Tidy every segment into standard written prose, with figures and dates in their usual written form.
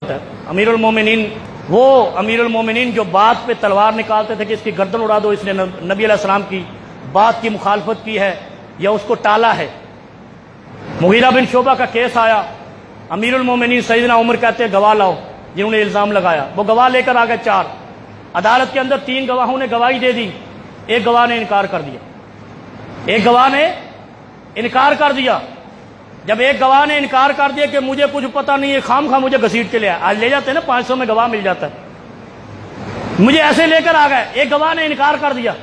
अमीरुल मोमिनीन, वो अमीरुल मोमिनीन जो बात पे तलवार निकालते थे कि इसकी गर्दन उड़ा दो, इसने नबी अलैहिस्सलाम की बात की मुखालफत की है या उसको टाला है। मुगीरा बिन शोबा का केस आया, अमीरुल मोमिनीन सैयदना उमर कहते हैं गवाह लाओ जिन्होंने इल्जाम लगाया। वो गवाह लेकर आ गए 4। अदालत के अंदर 3 गवाहों ने गवाही दे दी, एक गवाह ने इनकार कर दिया। एक गवाह ने इनकार कर दिया। जब एक गवाह ने इनकार कर दिया कि मुझे कुछ पता नहीं है, खाम खा मुझे घसीट के ले आया, आज ले जाते हैं ना 500 में गवाह मिल जाता है, मुझे ऐसे लेकर आ गए। एक गवाह ने इनकार कर दिया।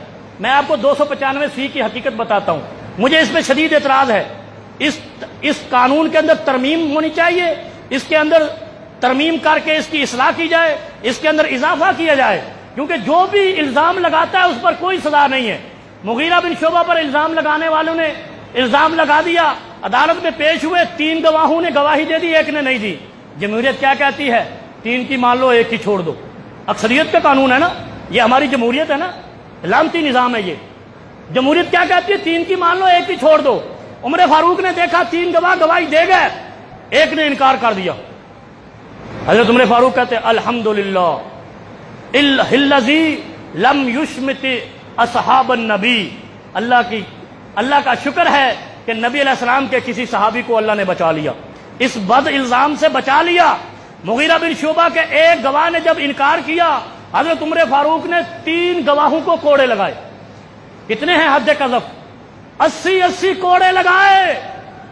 मैं आपको 295C की हकीकत बताता हूं, मुझे इस पे शदीद एतराज है। इस कानून के अंदर तरमीम होनी चाहिए, इसके अंदर तरमीम करके इसकी इस्लाह की जाए, इसके अंदर इजाफा किया जाए, क्योंकि जो भी इल्जाम लगाता है उस पर कोई सजा नहीं है। मुगीरा बिन शोबा पर इल्जाम लगाने वालों ने इल्जाम लगा दिया, अदालत में पेश हुए, 3 गवाहों ने गवाही दे दी, एक ने नहीं दी। जमहूरियत क्या कहती है? 3 की मान लो, 1 की छोड़ दो। अक्सरियत का कानून है ना, ये हमारी जमहूरियत है ना, लामती निजाम है ये। जमहूरियत क्या कहती है? 3 की मान लो, 1 की छोड़ दो। उमर फारूक ने देखा 3 गवाह गवाही दे गए, एक ने इनकार कर दिया। हजरत उमर फारूक कहते अल्हम्दुलिल्लाह इल्लज़ी लम युशमित असहाबन नबी, अल्लाह का शुक्र है कि नबी अलैहिस्सलाम के किसी सहाबी को अल्लाह ने बचा लिया, इस बद इल्जाम से बचा लिया। मुगीरा बिन शोबा के एक गवाह ने जब इनकार किया, हजरत उमर फारूक ने 3 गवाहों को कोड़े लगाए। कितने हैं हद कज़फ? 80 कोड़े लगाए।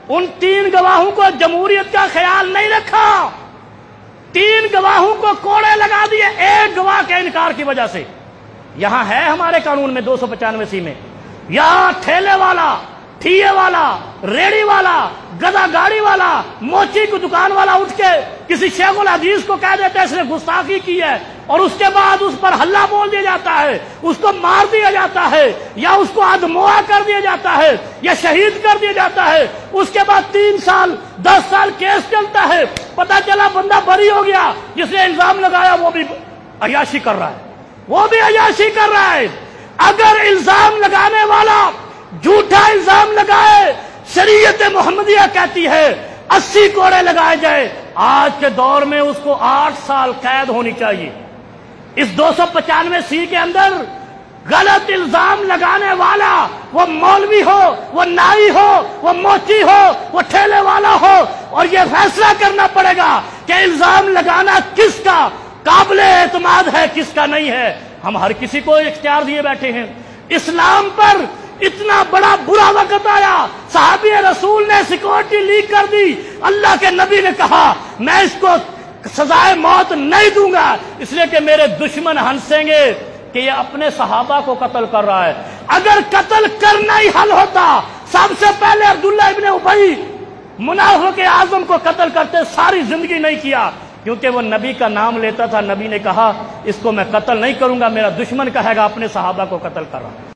उन 3 गवाहों को जमहूरियत का ख्याल नहीं रखा, 3 गवाहों को कोड़े लगा दिए एक गवाह के इनकार की वजह से। यहां है हमारे कानून में 295C में, यहां ठेले वाला, ठिये वाला, रेड़ी वाला, गधा गाड़ी वाला, मोची की दुकान वाला उठ के किसी शेखुल हदीस को कह देता है इसने गुस्ताखी की है, और उसके बाद उस पर हल्ला बोल दिया जाता है, उसको मार दिया जाता है, या उसको अधमोआ कर दिया जाता है, या शहीद कर दिया जाता है। उसके बाद 3 साल 10 साल केस चलता है, पता चला बंदा बरी हो गया, जिसने इल्जाम लगाया वो भी अय्याशी कर रहा है, वो भी अय्याशी कर रहा है। अगर इल्जाम लगाने वाला झूठा इल्जाम लगाए, शरीयत मोहम्मदिया कहती है 80 कोड़े लगाए जाए। आज के दौर में उसको 8 साल कैद होनी चाहिए। इस 295C के अंदर गलत इल्जाम लगाने वाला, वो मौलवी हो, वो नाई हो, वो मोची हो, वो ठेले वाला हो, और ये फैसला करना पड़ेगा कि इल्जाम लगाना किसका काबिले एतमाद है, किसका नहीं है। हम हर किसी को इख्तियार दिए बैठे हैं। इस्लाम पर इतना बड़ा बुरा वक्त आया, सहाबी रसूल ने सिक्योरिटी लीक कर दी, अल्लाह के नबी ने कहा मैं इसको सजाए मौत नहीं दूंगा, इसलिए कि मेरे दुश्मन हंसेंगे कि ये अपने सहाबा को कत्ल कर रहा है। अगर कत्ल करना ही हल होता, सबसे पहले अब्दुल्ला इब्ने उबई मुनाफिक आजम को कत्ल करते, सारी जिंदगी नहीं किया, क्योंकि वो नबी का नाम लेता था। नबी ने कहा इसको मैं कत्ल नहीं करूंगा, मेरा दुश्मन कहेगा अपने सहाबा को कत्ल कर रहा।